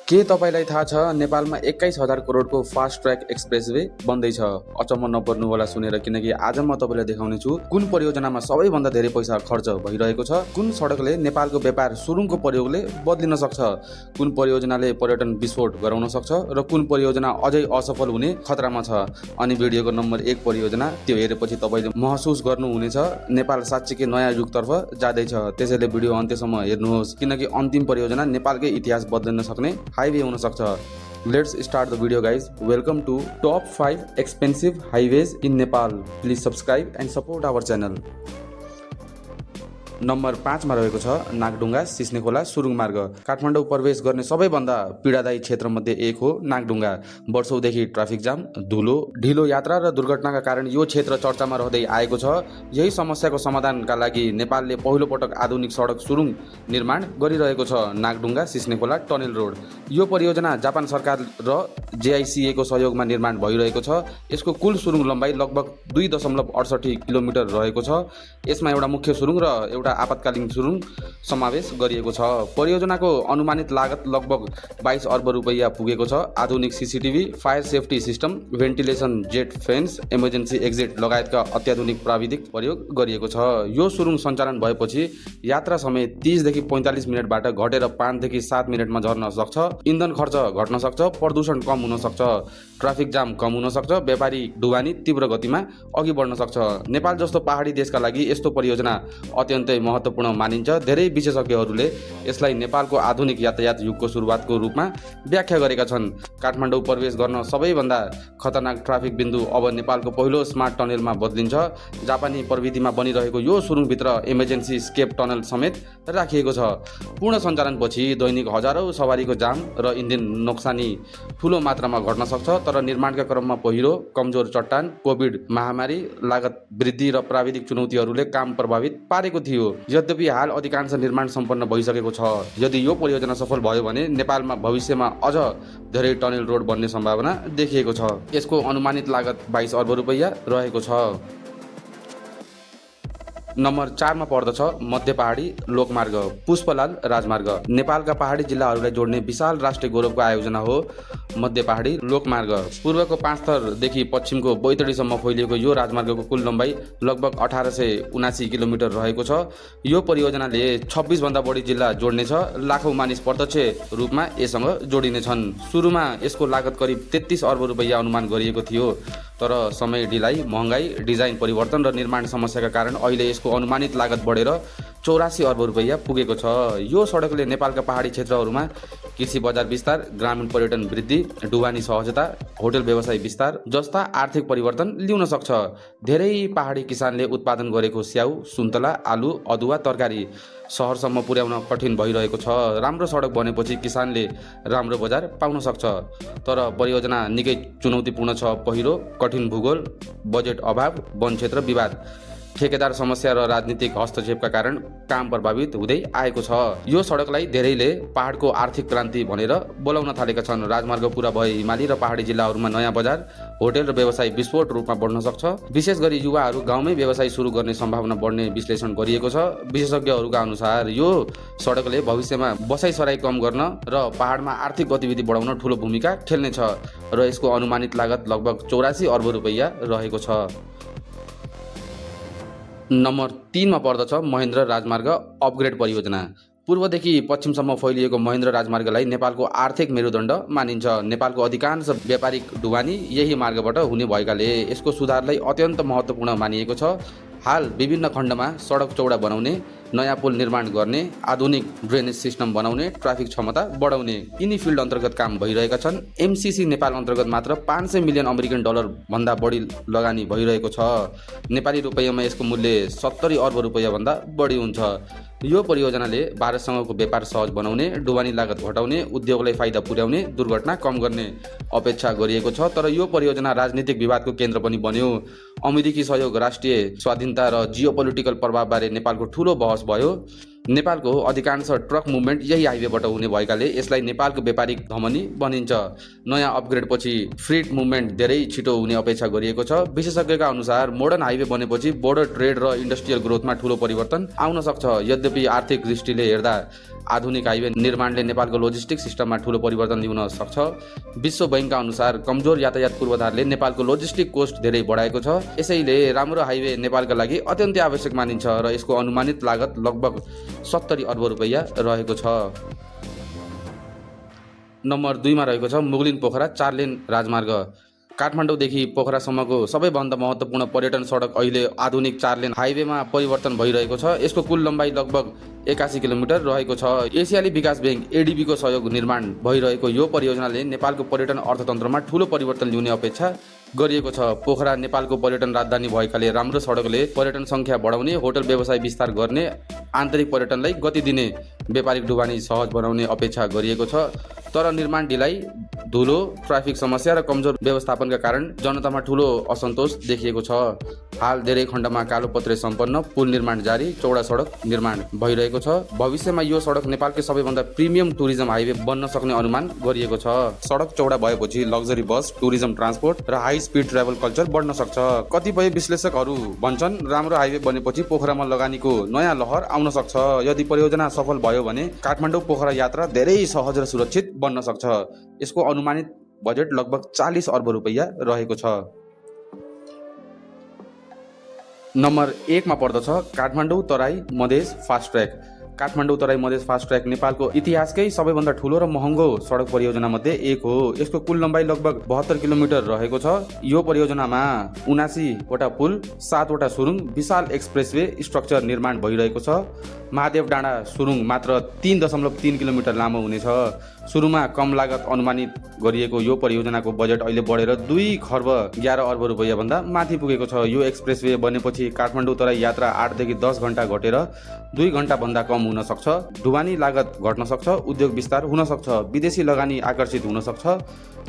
के तपाईलाई थाहा छ नेपालमा 21,000 करोडको फास्ट ट्र्याक एक्सप्रेसवे बन्दैछ? अचम्म नपर्नु होला सुनेर, किनकि आज म तपाईलाई देखाउने छु कुन परियोजनामा सबैभन्दा धेरै पैसा खर्च भइरहेको छ, कुन सडकले नेपालको व्यापार सुरुङको प्रयोगले बदलिन सक्छ, कुन परियोजनाले पर्यटन विस्फोट गराउन सक्छ र कुन परियोजना अझै असफल हुने खतरामा छ। अनि भिडियोको नम्बर 1 परियोजना, त्यो हेरेपछि तपाईले महसुस गर्नुहुनेछ नेपाल साच्चीकै नयाँ युगतर्फ जाँदैछ। त्यसैले भिडियो अन्त्यसम्म हेर्नुहोस्, किनकि अन्तिम परियोजना नेपालकै इतिहास बदलिन सक्ने हाईवे हुन सक्छ। Let's start the video, guys. Welcome to top 5 expensive highways in Nepal. Please subscribe and support our channel. Number 5 मा रहेको छ नागढुङ्गा सिस्नेखोला सुरुङ मार्ग। काठमाडौँ प्रवेश गर्ने सबैभन्दा पीडादायी क्षेत्र मध्ये एक हो नागढुङ्गा। वर्षौंदेखि ट्राफिक जाम, धुलो, ढिलो यात्रा र दुर्घटनाका कारण यो क्षेत्र चर्चामा रहँदै आएको छ। यही समस्याको समाधानका लागि नेपालले पहिलो पटक आधुनिक सडक सुरुङ निर्माण गरिरहेको छ, नागढुङ्गा सिस्नेखोला टनेल रोड। यो परियोजना जापान सरकार र JICA को सहयोगमा निर्माण भइरहेको छ। यसको कुल सुरुङ लम्बाइ लगभग 2.68 किलोमिटर रहेको छ। यसमा एउटा मुख्य सुरुङ र एउटा आपतकालीन सुरुङ समावेश गरिएको छ। परियोजनाको अनुमानित लागत लगभग 22 अर्ब रुपैयाँ पुगेको छ। आधुनिक CCTV, fire safety system, ventilation, jet फेन्स, इमर्जेन्सी एक्जिट लगायतका अत्याधुनिक प्राविधिक प्रयोग गरिएको छ। यो सुरुङ सञ्चालन भएपछि यात्रा समय 30 देखि 45 मिनेटबाट घटेर 5 देखि 7 मिनेटमा झर्न सक्छ। इन्धन खर्च घट्न सक्छ, प्रदूषण कम हुन सक्छ, ट्राफिक जाम कम हुन सक्छ, व्यापारी ढुवानी तीव्र गतिमा अघि बढ्न सक्छ। नेपाल जस्तो पहाडी देशका लागि यस्तो परियोजना अत्यन्तै महत्त्वपूर्ण मानिन्छ। धेरै विशेषज्ञहरूले यसलाई नेपालको आधुनिक यातायात युगको सुरुवातको रूपमा व्याख्या गरेका छन्। काठमाडौँ प्रवेश गर्न सबैभन्दा खतरनाक ट्राफिक बिन्दु अब नेपालको पहिलो स्मार्ट टनेलमा बदलिन्छ। जापानी प्रविधिमा बनिरहेको यो सुरुङभित्र इमर्जेन्सी स्केप टनल समेत राखिएको छ। पूर्ण सञ्चालनपछि दैनिक हजारौं सवारीको जाम र इन्जिन नोक्सानी ठूलो मात्रामा घट्न सक्छ। तर निर्माणका क्रममा पहिरो, कमजोर चट्टान, कोभिड महामारी, लागत वृद्धि र प्राविधिक चुनौतीहरूले काम प्रभावित पारेको थियो। यद्यपि हाल अधिकांश निर्माण सम्पन्न भइसकेको छ। यदि यो परियोजना सफल भयो भने नेपालमा भविष्यमा अझ धेरै टनेल रोड बन्ने सम्भावना देखिएको छ। यसको अनुमानित लागत 22 अर्ब रुपैयाँ रहेको छ। नम्बर 4 मा पर्दछ मध्य पहाडी लोकमार्ग पुष्पलाल राजमार्ग। नेपालका पहाडी जिल्लाहरूलाई जोड्ने विशाल राष्ट्रिय गौरवको आयोजना हो मध्य पहाडी लोकमार्ग। पूर्वको 5 थरदेखि पश्चिमको बैतडीसम्म फैलिएको यो राजमार्गको कुल लम्बाइ लगभग 1879 किलोमिटर रहेको छ। यो परियोजनाले 26 भन्दा बढी जिल्ला जोड्नेछ। लाखौं मानिस प्रत्यक्ष रूपमा यससँग जोडिनेछन्। सुरुमा यसको लागत करिब 33 अर्ब रुपैयाँ अनुमान गरिएको थियो, तर समय ढिलाइ, महँगाई, डिजाइन परिवर्तन र निर्माण समस्याका कारण अहिले यसको अनुमानित लागत बढेर 84 अर्ब रुपैयाँ पुगेको छ। यो सडकले नेपालका पहाडी क्षेत्रहरूमा कृषि बजार विस्तार, ग्रामीण पर्यटन वृद्धि, ढुवानी सहजता, होटल व्यवसाय विस्तार जस्ता आर्थिक परिवर्तन ल्याउन सक्छ। धेरै पहाडी किसानले उत्पादन गरेको स्याउ, सुन्तला, आलु, अदुवा, तरकारी सहरसम्म पुर्याउन कठिन भइरहेको छ। राम्रो सडक बनेपछि किसानले राम्रो बजार पाउन सक्छ। तर परियोजना निकै चुनौतीपूर्ण छ। पहिरो, कठिन भूगोल, बजेट अभाव, वन क्षेत्र विवाद, ठेकेदार समस्या र राजनीतिक हस्तक्षेपका कारण काम प्रभावित हुँदै आएको छ। यो सडकलाई धेरैले पहाडको आर्थिक क्रान्ति भनेर बोलाउन थालेका छन्। राजमार्ग पूरा भए हिमाली र पहाडी जिल्लाहरूमा नयाँ बजार, होटल र व्यवसाय विस्फोट रूपमा बढ्न सक्छ। विशेष गरी युवाहरू गाउँमै व्यवसाय सुरु गर्ने सम्भावना बढ्ने विश्लेषण गरिएको छ। विशेषज्ञहरूका अनुसार यो सडकले भविष्यमा बसाइसराई कम गर्न र पहाडमा आर्थिक गतिविधि बढाउन ठूलो भूमिका खेल्नेछ र यसको अनुमानित लागत लगभग 84 अर्ब रुपैयाँ रहेको छ। नम्बर 3 मा पर्दछ महेन्द्र राजमार्ग अपग्रेड परियोजना। पूर्वदेखि पश्चिमसम्म फैलिएको महेन्द्र राजमार्गलाई नेपालको आर्थिक मेरुदण्ड मानिन्छ। नेपालको अधिकांश व्यापारिक ढुवानी यही मार्गबाट हुने भएकाले यसको सुधारलाई अत्यन्त महत्त्वपूर्ण मानिएको छ। हाल विभिन्न खण्डमा सडक चौडा बनाउने, नयाँ पुल निर्माण गर्ने, आधुनिक ड्रेनेज सिस्टम बनाउने, ट्राफिक क्षमता बढाउने यिनी फिल्ड अन्तर्गत काम भइरहेका छन्। MCC नेपाल अन्तर्गत मात्र 500 मिलियन अमेरिकन डलर भन्दा बढी लगानी भइरहेको छ। नेपाली रुपैयाँमा यसको मूल्य 70 अर्ब रुपैयाँ भन्दा बढी हुन्छ। यो परियोजनाले भारतसँगको व्यापार सहज बनाउने, ढुवानी लागत घटाउने, उद्योगलाई फाइदा पुर्याउने, दुर्घटना कम गर्ने अपेक्षा गरिएको छ। तर यो परियोजना राजनीतिक विवादको केन्द्र पनि बन्यो। अमेरिकी सहयोग, राष्ट्रिय स्वाधीनता र जियोपोलिटिकल प्रभावबारे नेपालको ठूलो बहस भयो। नेपालको अधिकांश ट्रक मुभमेन्ट यही हाइवेबाट हुने भएकाले यसलाई नेपालको व्यापारिक धमनी भनिन्छ। नयाँ अपग्रेडपछि फ्रिट मुभमेन्ट धेरै छिटो हुने अपेक्षा गरिएको छ। विशेषज्ञका अनुसार मोडर्न हाइवे बनेपछि बोर्डर ट्रेड र इन्डस्ट्रियल ग्रोथमा ठूलो परिवर्तन आउन सक्छ। यद्यपि आर्थिक दृष्टिले हेर्दा आधुनिक हाइवे निर्माणले नेपालको लोजिस्टिक सिस्टममा ठूलो परिवर्तन ल्याउन सक्छ। विश्व बैंकका अनुसार कमजोर यातायात पूर्वाधारले नेपालको लोजिस्टिक कोस्ट धेरै बढाएको छ। यसैले राम्रो हाइवे नेपालका लागि अत्यन्तै आवश्यक मानिन्छ र यसको अनुमानित लागत लगभग 70 अर्ब रुपैयाँ रहेको छ। नम्बर 2 मा रहेको छ मुगलिन पोखरा 4 लेन राजमार्ग। काठमाडौँदेखि पोखरासम्मको सबैभन्दा महत्त्वपूर्ण पर्यटन सडक अहिले आधुनिक 4 लेन हाइवेमा परिवर्तन भइरहेको छ। यसको कुल लम्बाइ लगभग 81 किलोमिटर रहेको छ। एसियाली विकास बैंक एडिबीको सहयोग निर्माण भइरहेको यो परियोजनाले नेपालको पर्यटन अर्थतन्त्रमा ठूलो परिवर्तन ल्याउने अपेक्षा गरिएको छ। पोखरा नेपालको पर्यटन राजधानी भएकाले राम्रो सडकले पर्यटन सङ्ख्या बढाउने, होटल व्यवसाय विस्तार गर्ने, आन्तरिक पर्यटनलाई गति दिने, व्यापारिक ढुवानी सहज बनाउने अपेक्षा गरिएको छ। तर निर्माण ढिलाइ, धुलो, ट्राफिक समस्या र कमजोर व्यवस्थापनका कारण जनतामा ठूलो असन्तोष देखिएको छ। हाल धेरै खण्डमा कालोपत्रे सम्पन्न पुल निर्माण जारी, चौडा सडक निर्माण भइरहेको छ। भविष्यमा यो सडक नेपालकै सबैभन्दा प्रिमियम टुरिज्म हाइवे बन्न सक्ने अनुमान गरिएको छ। सडक चौडा भएपछि लग्जरी बस, टुरिज्म ट्रान्सपोर्ट र हाई स्पिड ट्राभल कल्चर बढ्न सक्छ। कतिपय विश्लेषकहरू भन्छन् राम्रो हाइवे बनेपछि पोखरामा लगानीको नयाँ लहर आउन सक्छ। यदि परियोजना सफल भयो भने काठमाडौँ पोखरा यात्रा धेरै सहज र सुरक्षित बन्न सक्छ। यसको अनुमानित बजेट लगभग 40 अर्ब रुपैयाँ रहेको छ। नम्बर 1 मा पर्दछ Kathmandu Terai Madhes fast track. Kathmandu Terai Madhes fast track नेपालको इतिहासकै सबैभन्दा ठूलो र महँगो सडक परियोजना मध्ये एक हो। यसको कुल लम्बाइ लगभग 72 किलोमिटर रहेको छ। यो परियोजनामा 79 वटा पुल, 7 वटा सुरुङ, विशाल एक्सप्रेसवे स्ट्रक्चर निर्माण भइरहेको छ। महादेव डाँडा सुरुङ मात्र 3.3 किलोमिटर लामो हुनेछ। सुरुमा कम लागत अनुमानित गरिएको यो परियोजनाको बजेट अहिले बढेर 2 खर्ब 11 अर्ब रुपैयाँ भन्दा माथि पुगेको छ। यो एक्सप्रेसवे बनेपछि काठमाडौँ तराई यात्रा 8 देखि 10 घण्टा घटेर 2 घण्टा भन्दा कम हुन सक्छ। ढुवानी लागत घट्न सक्छ, उद्योग विस्तार हुन सक्छ, विदेशी लगानी आकर्षित हुन सक्छ,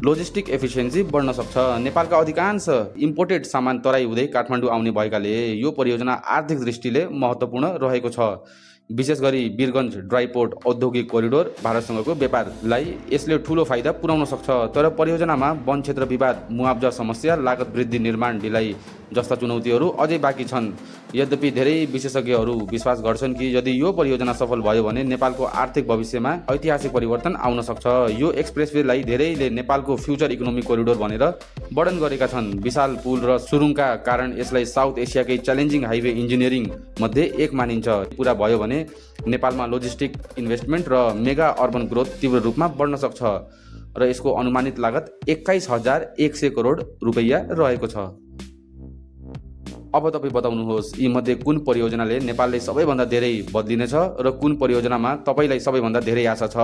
लोजिस्टिक एफिसिएन्सी बढ्न सक्छ। नेपालका अधिकांश इम्पोर्टेड सामान तराई हुँदै काठमाडौँ आउने भएकाले यो परियोजना आर्थिक दृष्टिले महत्त्वपूर्ण रहेको छ। विशेष गरी वीरगञ्ज ड्राइपोर्ट औद्योगिक कोरिडोर भारतसँगको व्यापारलाई यसले ठूलो फाइदा पुर्याउन सक्छ। तर परियोजनामा वन क्षेत्र विवाद, मुआब्जा समस्या, लागत वृद्धि, निर्माण ढिलाइ जस्ता चुनौतीहरू अझै बाँकी छन्। यद्यपि धेरै विशेषज्ञहरू विश्वास गर्छन् कि यदि यो परियोजना सफल भयो भने नेपालको आर्थिक भविष्यमा ऐतिहासिक परिवर्तन आउन सक्छ। यो एक्सप्रेसवेलाई धेरैले नेपालको फ्युचर इकोनोमिक कोरिडोर भनेर वर्णन गरेका छन्। विशाल पुल र सुरुङका कारण यसलाई साउथ एसियाकै च्यालेन्जिङ हाइवे इन्जिनियरिङ मध्ये एक मानिन्छ। पुरा भयो भने नेपालमा लोजिस्टिक इन्भेस्टमेन्ट र मेगा अर्बन ग्रोथ तीव्र रूपमा बढ्न सक्छ र यसको अनुमानित लागत 21,100 करोड रुपैयाँ रहेको छ। अब तपाईँ बताउनुहोस् यी मध्ये कुन परियोजनाले नेपालले सबैभन्दा धेरै बदलिनेछ र कुन परियोजनामा तपाईँलाई सबैभन्दा धेरै आशा छ।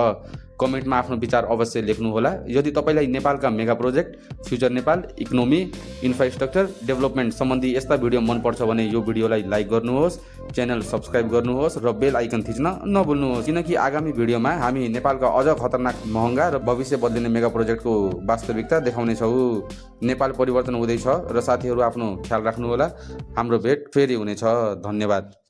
कमेन्टमा आफ्नो विचार अवश्य लेख्नुहोला। यदि तपाईँलाई नेपालका mega project, future Nepal, economy, infrastructure development सम्बन्धी यस्ता भिडियो मनपर्छ भने यो भिडियोलाई लाइक गर्नुहोस्, च्यानल सब्सक्राइब गर्नुहोस् र बेल आइकन थिच्न नभुल्नुहोस्, किनकि आगामी भिडियोमा हामी नेपालका अझ खतरनाक महँगा र भविष्य बदलिने मेगा प्रोजेक्टको वास्तविकता देखाउनेछौँ। नेपाल परिवर्तन हुँदैछ र साथीहरू आफ्नो ख्याल राख्नुहोला। हाम्रो भेट फेरि हुनेछ। धन्यवाद।